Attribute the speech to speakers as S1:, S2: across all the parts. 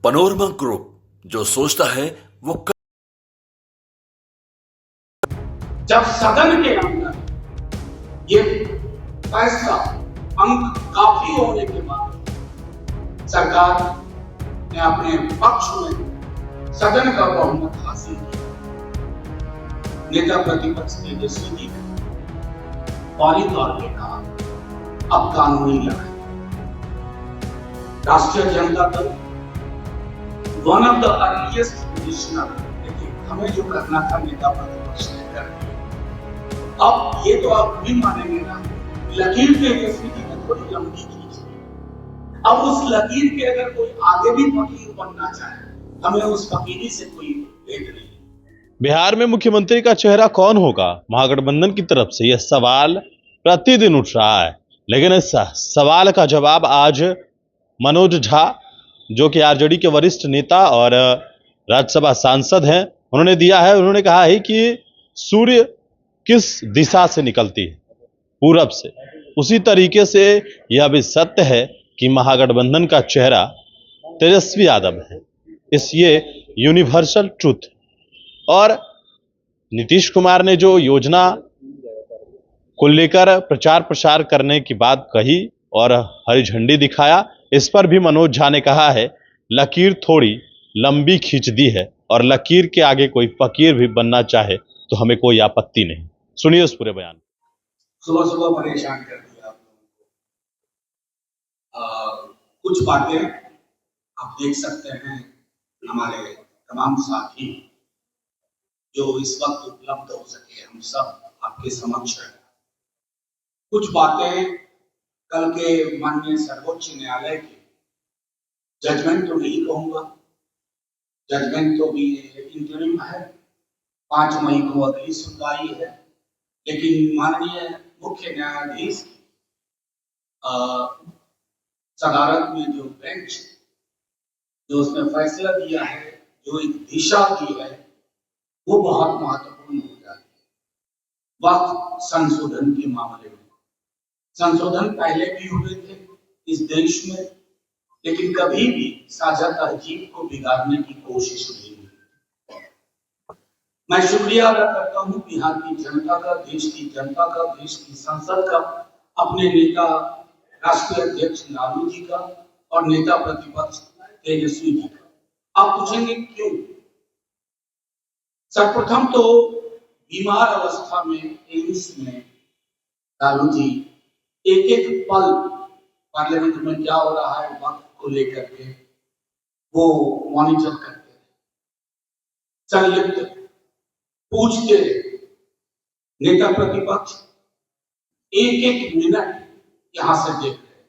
S1: Panorama group, जो सोचता है वो
S2: जब सदन के अंदर ये फैसला अंक काफी होने के बाद सरकार ने अपने पक्ष में सदन का बहुमत हासिल किया, नेता प्रतिपक्ष तेजस्वी जी ने फौरी तौर पर कहा अब कानूनी लड़ाई। राष्ट्रीय Janata Dal one of the earliest petitioner, लेकिन हमें जो करना था नेता प्रतिपक्ष ने कर दिया। अब ये तो आप भी मानेंगे ना, लकीर तेजस्वी जी ने थोड़ी लंबी खींची। अब उस लकीर के अगर कोई आगे भी फकीर बनना चाहे, हमें उस फकीरी से कोई भेद नहीं।
S3: बिहार में मुख्यमंत्री का चेहरा कौन होगा? महागठबंधन की तरफ से यह सवाल प्रतिदिन उठ रहा है, लेकिन इस सवाल का जवाब आज मनोज झा, जो कि आरजेडी के वरिष्ठ नेता और राज्यसभा सांसद हैं, उन्होंने दिया है। उन्होंने कहा है कि सूर्य किस दिशा से निकलती है, पूरब से। उसी तरीके से यह भी सत्य है कि महागठबंधन का चेहरा तेजस्वी यादव है। ये यूनिवर्सल ट्रूथ। और नीतीश कुमार ने जो योजना को लेकर प्रचार प्रसार करने की बात कही और हरी झंडी दिखाया, इस पर भी मनोज झा ने कहा है लकीर थोड़ी लंबी खींच दी है और लकीर के आगे कोई फकीर भी बनना चाहे तो हमें कोई आपत्ति नहीं। सुनिए उस पूरे बयान।
S2: सुबह सुबह परेशान कर दिया आप लोगों को। कुछ बातें आप देख सकते हैं, हमारे तमाम साथी जो इस वक्त उपलब्ध हो सके, हम सब आपके समक्ष हैं। कुछ बातें कल के माननीय सर्वोच्च न्यायालय के जजमेंट तो नहीं कहूंगा, जजमेंट तो भी इंटरिम है, 5 मई को अगली सुनवाई है, लेकिन माननीय मुख्य न्यायाधीश की सदारत में जो बेंच जो उसने फैसला दिया है, जो एक दिशा दी है, वो बहुत महत्वपूर्ण हो जाती है। वक्त संशोधन के मामले में संशोधन पहले भी हुए थे इस देश में, लेकिन कभी भी साझा तहजीब को बिगाड़ने की कोशिश नहीं हुई। मैं शुक्रिया अदा करता हूं बिहार की जनता का, देश की जनता का, देश की संसद का, अपने नेता राष्ट्रीय अध्यक्ष लालू जी का और नेता प्रतिपक्ष तेजस्वी जी का। आप पूछेंगे क्यों? सर्वप्रथम तो बीमार अवस्था में एम्स में लालू जी एक एक पल पार्लियामेंट में क्या हो रहा है वक्त को लेकर के वो मॉनिटर करते थे, संलिप्त पूछते नेता प्रतिपक्ष एक एक मिनट यहां से देख रहे।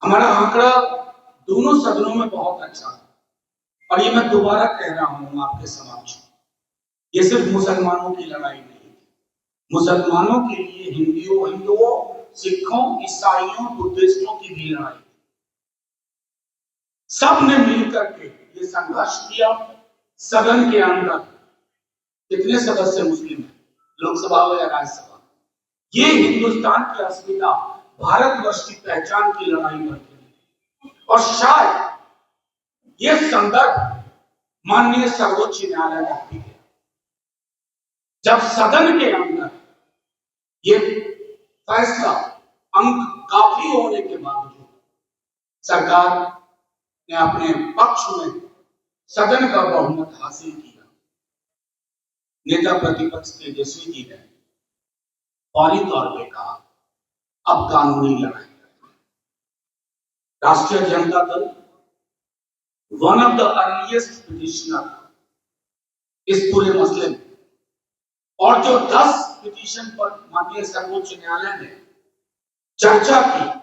S2: हमारा आंकड़ा दोनों सदनों में बहुत अच्छा है, और ये मैं दोबारा कह रहा हूं आपके समक्ष, ये सिर्फ मुसलमानों की लड़ाई नहीं है। मुसलमानों के लिए हिंदुओं, सिखों, ईसाइयों, बुद्धिस्टों की भी लड़ाई। सब ने मिलकर के ये संघर्ष किया। सदन के अंदर कितने सदस्य मुस्लिम हैं, लोकसभा हो या राज्यसभा, ये हिंदुस्तान की अस्मिता, भारतवर्ष की पहचान की लड़ाई लड़ते हैं। और शायद ये संदर्भ माननीय सर्वोच्च न्यायालय का भी है। जब सदन के अंदर ये फैसला अंक काफी होने के बावजूद सरकार ने अपने पक्ष में सदन का बहुमत हासिल किया, नेता प्रतिपक्ष तेजस्वी जी ने फौरी तौर पर कहा अब कानूनी लड़ाई। राष्ट्रीय Janata Dal one of the earliest petitioner इस पूरे मसले में, और जो 10 पिटीशन पर माननीय सर्वोच्च न्यायालय ने चर्चा की,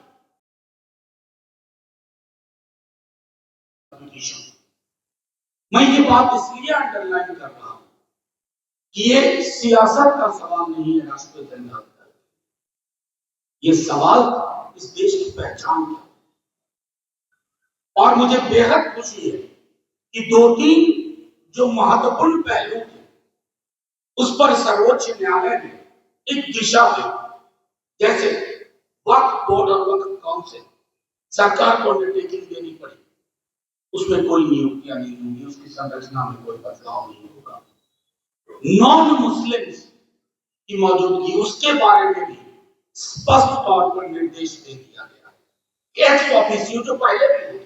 S2: मैं ये बात इसलिए अंडरलाइन कर रहा हूं कि ये सियासत का सवाल नहीं है राष्ट्रीय जनता दल, ये सवाल था इस देश की पहचान का। और मुझे बेहद खुशी है कि 2-3 जो महत्वपूर्ण पहलू थे उस पर सर्वोच्च न्यायालय ने एक दिशा दी, जैसे वक्फ बोर्ड और वक्फ काउंसिल, सरकार को अंडरटेकिंग देनी पड़ी, उसमें कोई नियुक्तियां नहीं होंगी, उसकी संरचना में कोई बदलाव नहीं होगा। नॉन मुस्लिम्स की मौजूदगी, उसके बारे में भी स्पष्ट तौर पर निर्देश दे दिया गया। एक्स ऑफिसियो जो पहले भी होते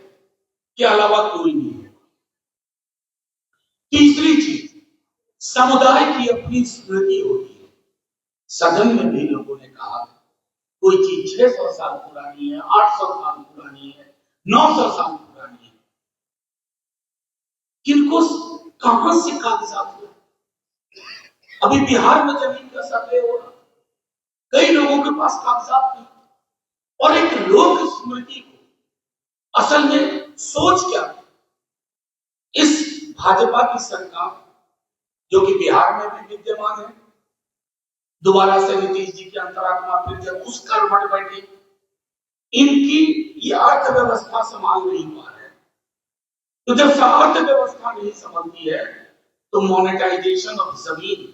S2: के अलावा कोई नहीं होगा। तीसरी चीज, समुदाय की अपनी स्मृति होती है। सदन में भी लोगों ने कहा कोई चीज 600 साल पुरानी है, 800 साल पुरानी है, 900 साल पुरानी है, किनको कहां से कागजात हुआ? अभी बिहार में जमीन का सर्वे हो रहा, कई लोगों के पास कागजात नहीं। और एक लोक स्मृति को असल में सोच क्या है? इस भाजपा की सरकार जो कि बिहार में भी विद्यमान है, दोबारा से नीतीश जी की अंतरात्मा फिर जब उस करवट बैठी, इनकी ये अर्थव्यवस्था संभाल नहीं पा रहे। तो जब अर्थव्यवस्था नहीं संभलती है तो मोनेटाइजेशन ऑफ जमीन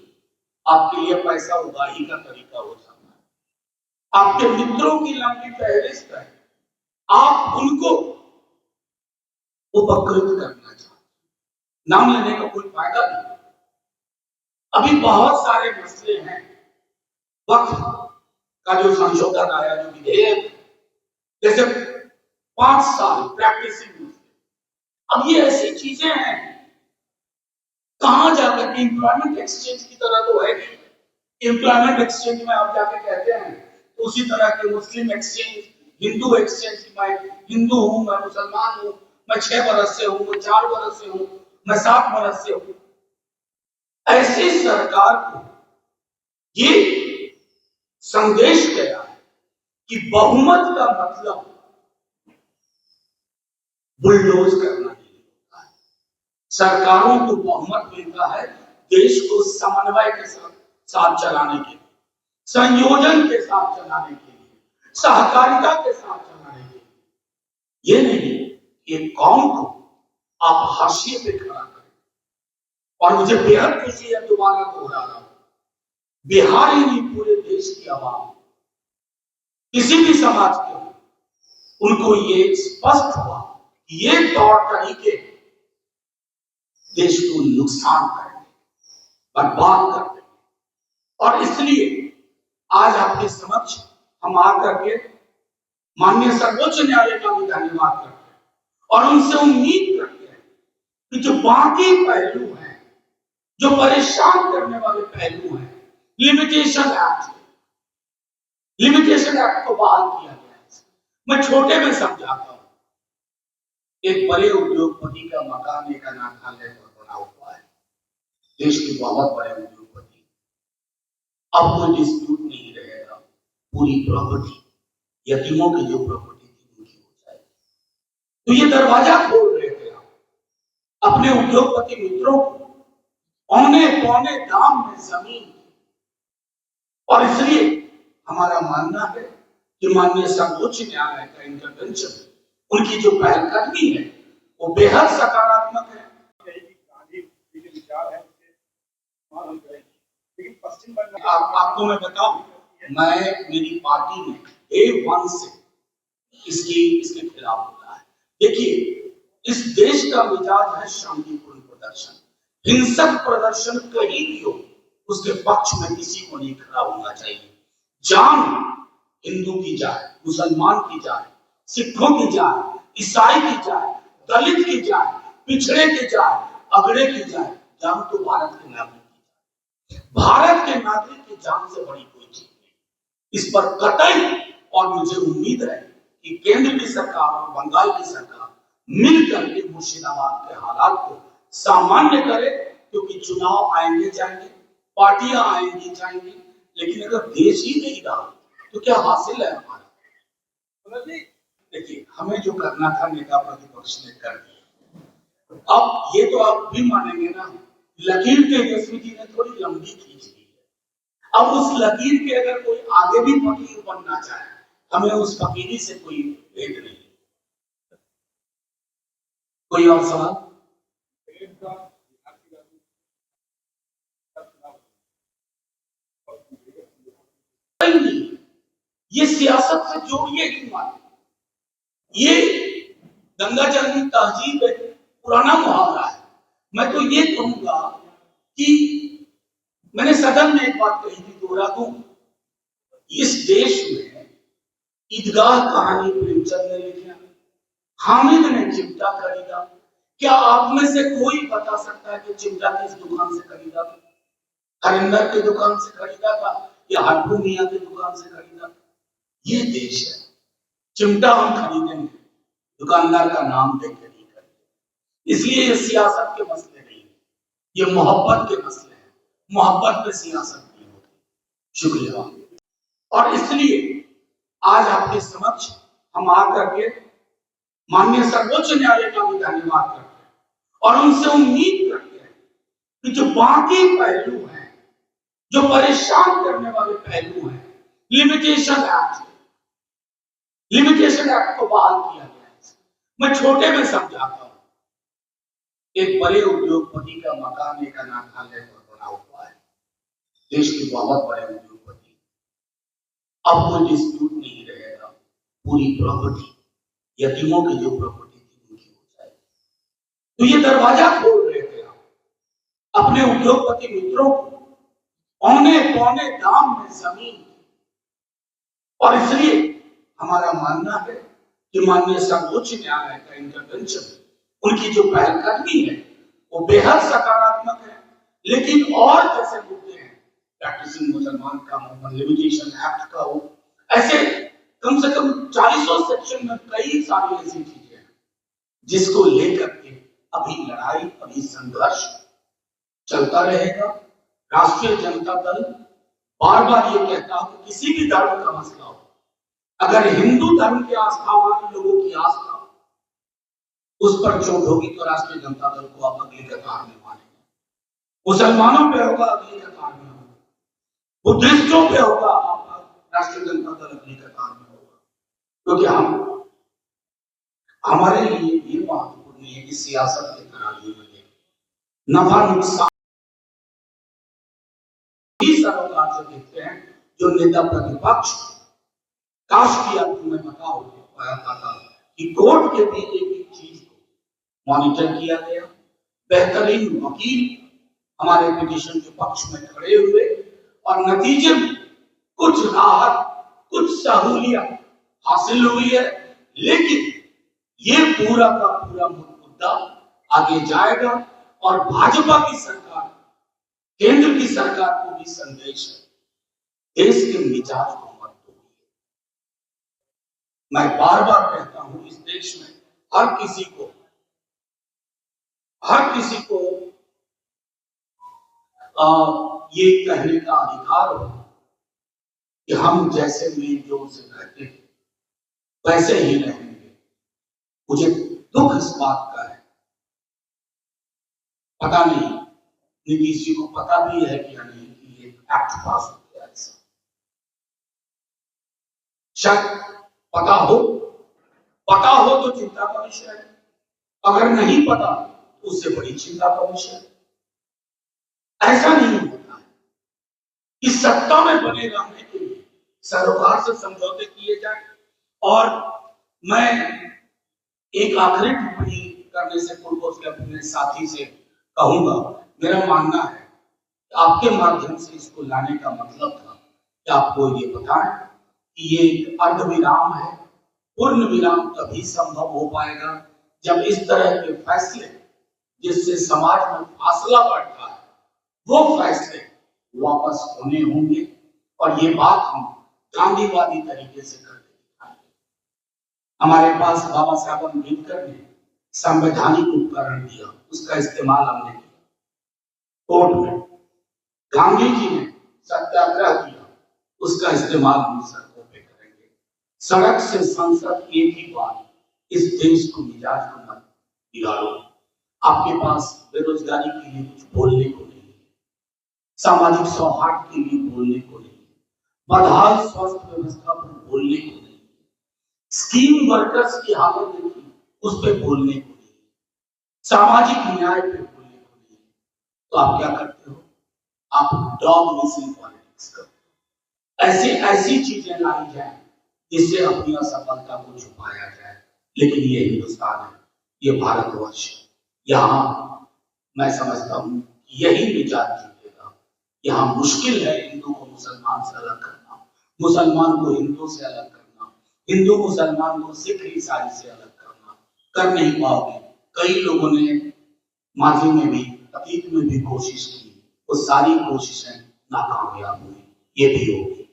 S2: आपके लिए पैसा उगाही का तरीका हो जाता है। आपके मित्रों की लंबी फहरिस्त है, आप उनको उपकृत करना चाहते, नाम लेने का कोई फायदा नहीं। अभी बहुत सारे मसले हैं। वक्फ का जो संशोधन आया, जो विधेयक, जैसे 5 साल प्रैक्टिसिंग, अब ये ऐसी चीजें हैं, कहां जाकर के एम्प्लॉयमेंट एक्सचेंज की तरह तो है नहीं। एम्प्लॉयमेंट एक्सचेंज में आप जाके कहते हैं तो उसी तरह के मुस्लिम एक्सचेंज, हिंदू एक्सचेंज, मैं हिंदू हूं, मैं मुसलमान हूं, मैं 6 बरस से हूं, मैं 4 बरस से हूं, मैं 7 बरस से हूं। ऐसी सरकार को ये संदेश गया है कि बहुमत का मतलब बुलडोज करना नहीं होता है। सरकारों को बहुमत मिलता है देश को समन्वय के साथ चलाने के लिए, संयोजन के साथ चलाने के लिए, सहकारिता के साथ चलाने के लिए। ये नहीं कि कौम को आप हाशिए पे खड़ा करें। और मुझे बेहद खुशी है, दोबारा दोहरा रहा हूं, बिहार ही नहीं पूरे देश की आवाम, किसी भी समाज के हो, उनको ये स्पष्ट हुआ कि ये तौर तरीके देश को नुकसान करने, बर्बाद करने, और इसलिए आज आपके समक्ष हम आकर के माननीय सर्वोच्च न्यायालय का भी धन्यवाद करते हैं और उनसे उम्मीद करते हैं कि जो बाकी पहलू हैं, जो परेशान करने वाले पहलू हैं, लिमिटेशन एक्ट को बहाल किया गया है। मैं छोटे में समझाता हूं, एक बड़े उद्योगपति का मकान एक अनाथालय पर बना हुआ है, देश के बहुत बड़े उद्योगपति, अब कोई डिस्प्यूट नहीं रहेगा, पूरी प्रॉपर्टी यतीमों की जो प्रॉपर्टी थी उनकी हो जाएगी। तो ये दरवाजा खोल रहे थे अपने उद्योगपति मित्रों को औने पौने दाम में जमीन, और इसलिए हमारा मानना है कि माननीय सर्वोच्च न्यायालय का इंटरवेंशन, उनकी जो पहलकदमी है वो बेहद सकारात्मक है। आपको मैं बताऊं, मेरी पार्टी ने A1 से इसके खिलाफ होता है। देखिए, इस देश का मिजाज है शांतिपूर्ण प्रदर्शन, हिंसक प्रदर्शन कहीं भी हो उसके पक्ष में किसी को नहीं खड़ा होना चाहिए। जान हिंदू की जाए, मुसलमान की जाए, सिखों की जाए, ईसाई की जाए, दलित की जाए, पिछड़े की जाए, अगड़े की जाए, जान तो भारत के नागरिक की जाए। भारत के नागरिक की जान से बड़ी कोई चीज नहीं। इस पर कतई, और मुझे उम्मीद है कि केंद्र की सरकार और बंगाल की सरकार मिलकर के मुर्शिदाबाद के हालात को सामान्य करे, क्योंकि चुनाव आएंगे जाएंगे, पार्टियां आएंगी जाएंगी, लेकिन अगर देश ही नहीं रहा तो क्या हासिल है हमारा? देखिए, हमें जो करना था नेता प्रतिपक्ष ने कर दिया। अब ये तो आप भी मानेंगे ना, लकीर तेजस्वी जी ने थोड़ी लंबी खींच दी है। अब उस लकीर के अगर कोई आगे भी फकीर बनना चाहे, हमें उस फकीरी से कोई भेद नहीं। कोई और सवाल? ये सियासत से जोड़िए ही मत। ये गंगा जमनी तहजीब है, पुराना मुहावरा है। मैं तो ये कहूंगा कि मैंने सदन में एक बात कही थी, दोहरा दूं, इस देश में ईदगाह कहानी प्रेमचंद ने लिखी, हामिद ने चिमटा खरीदा। क्या आप में से कोई बता सकता है कि चिमटा किस दुकान से खरीदा था? हरिंदर की दुकान से खरीदा था या हट्टू मियां की दुकान से खरीदा? ये देश है। चिमटा हम खरीदेंगे, दुकानदार का नाम देख के नहीं खरीदेंगे। इसलिए ये सियासत के मसले नहीं है, ये मोहब्बत के मसले हैं। मोहब्बत में सियासत नहीं होती। शुक्रिया। और इसलिए आज आपके समक्ष हम आकर के माननीय सर्वोच्च न्यायालय का भी धन्यवाद करते हैं और उनसे उम्मीद करते हैं कि जो बाकी पहलू हैं, जो परेशान करने वाले पहलू हैं, लिमिटेशन एक्ट को बहाल किया गया है। मैं छोटे में समझाता हूं। एक बड़े उद्योगपति का मकान एक अनाथालय पर बना हुआ है, देश के बहुत बड़े उद्योगपति। अब कोई डिस्प्यूट नहीं रहेगा, पूरी प्रॉपर्टी यतीमों की जो प्रॉपर्टी थी उनकी हो जाएगी। तो ये दरवाजा खोल रहे थे आप अपने उद्योगपति मित्रों को औने पौने दाम में जमीन। और इसलिए हमारा मानना है कि माननीय सर्वोच्च न्यायालय का इंटरवेंशन, उनकी जो पहलकदमी है वो बेहद सकारात्मक है। लेकिन और जैसे मुद्दे हैं, प्रैक्टिसिंग मुसलमान का लिमिटेशन एक्ट का हो, ऐसे कम से कम 40 सेक्शन में कई सारी ऐसी चीजें हैं जिसको लेकर के अभी लड़ाई, अभी संघर्ष चलता रहेगा। राष्ट्रीय जनता दल बार बार ये कहता है कि किसी भी धर्म का मसला हो, अगर हिंदू धर्म के आस्थावान लोगों की आस्था उस पर चोट होगी तो राष्ट्रीय जनता दल को आप अगली कतार में मानेंगे। मुसलमानों पे होगा अगली कतार में होगा, बुद्धिस्टों पे होगा, राष्ट्रीय जनता दल अगली कतार में होगा। क्योंकि हमारे लिए ये महत्वपूर्ण है कि सियासत के तराजू में नफा नुकसान सरोकार से देखते हैं। जो नेता प्रतिपक्ष, काश किया तुम्हें पता हो पाया था कि कोर्ट के भी एक चीज को मॉनिटर किया गया। बेहतरीन वकील हमारे पिटीशन के पक्ष में खड़े हुए और नतीजे में कुछ राहत, कुछ सहूलियत हासिल हुई है। लेकिन ये पूरा का पूरा मुद्दा आगे जाएगा और भाजपा की सरकार, केंद्र की सरकार को भी संदेश है, देश के मिजाज को मत तोड़िए। मैं बार बार कहता हूं, इस देश में हर किसी को ये कहने का अधिकार हो कि हम जैसे मेल जोल से रहते थे वैसे ही रहेंगे। मुझे दुख इस बात का है, पता नहीं नीतीश जी को पता भी है कि नहीं कि ये एक्ट पास हो गया। ऐसा शायद पता हो तो चिंता का विषय है, अगर नहीं पता तो उससे बड़ी चिंता का विषय है। ऐसा नहीं होता है कि सत्ता में बने रहने के लिए सरोकार से समझौते किए जाए। और मैं एक आखिरी टिप्पणी करने से पूर्व अपने साथी से कहूंगा, मेरा मानना है कि आपके माध्यम से इसको लाने का मतलब था कि आपको ये बताएं कि ये एक अर्धविराम है। पूर्ण विराम तभी संभव हो पाएगा जब इस तरह के फैसले जिससे समाज में फासला बढ़ता है, वो फैसले वापस होने होंगे। और ये बात हम गांधीवादी तरीके से करके दिखाएंगे। हमारे पास बाबा साहब अम्बेडकर ने संवैधानिक उपकरण दिया, उसका इस्तेमाल हमने किया। कोर्ट में गांधी जी ने सत्याग्रह किया, उसका इस्तेमाल हम सड़कों पे करेंगे। सड़क से संसद एक ही बात, इस देश को मिजाज को मत बिगाड़ो। आपके पास बेरोजगारी के लिए कुछ बोलने को नहीं है, सामाजिक सौहार्द के लिए बोलने को नहीं है, बदहाल स्वास्थ्य व्यवस्था पर बोलने को नहीं है, स्कीम वर्कर्स की हालत देखी उस पर बोलने को नहीं है, सामाजिक न्याय पे बोलने को नहीं है। तो आप क्या करते हो? आप डॉग मिसिंग पॉलिटिक्स करते हो। ऐसी चीजें लाई जाए जिससे अपनी असफलता को छुपाया जाए। लेकिन ये हिंदुस्तान है, ये भारतवर्ष है, यहाँ मैं समझता हूं कि यही निजात जीतेगा। यहाँ मुश्किल है हिंदू को मुसलमान से अलग करना, मुसलमान को हिंदू से अलग करना, हिंदू मुसलमान को सिख ईसाई से अलग करना। कर नहीं पाओगे। कई लोगों ने माजी में भी अतीत में भी कोशिश की, वो सारी कोशिशें नाकामयाब हुई, ये भी होगी।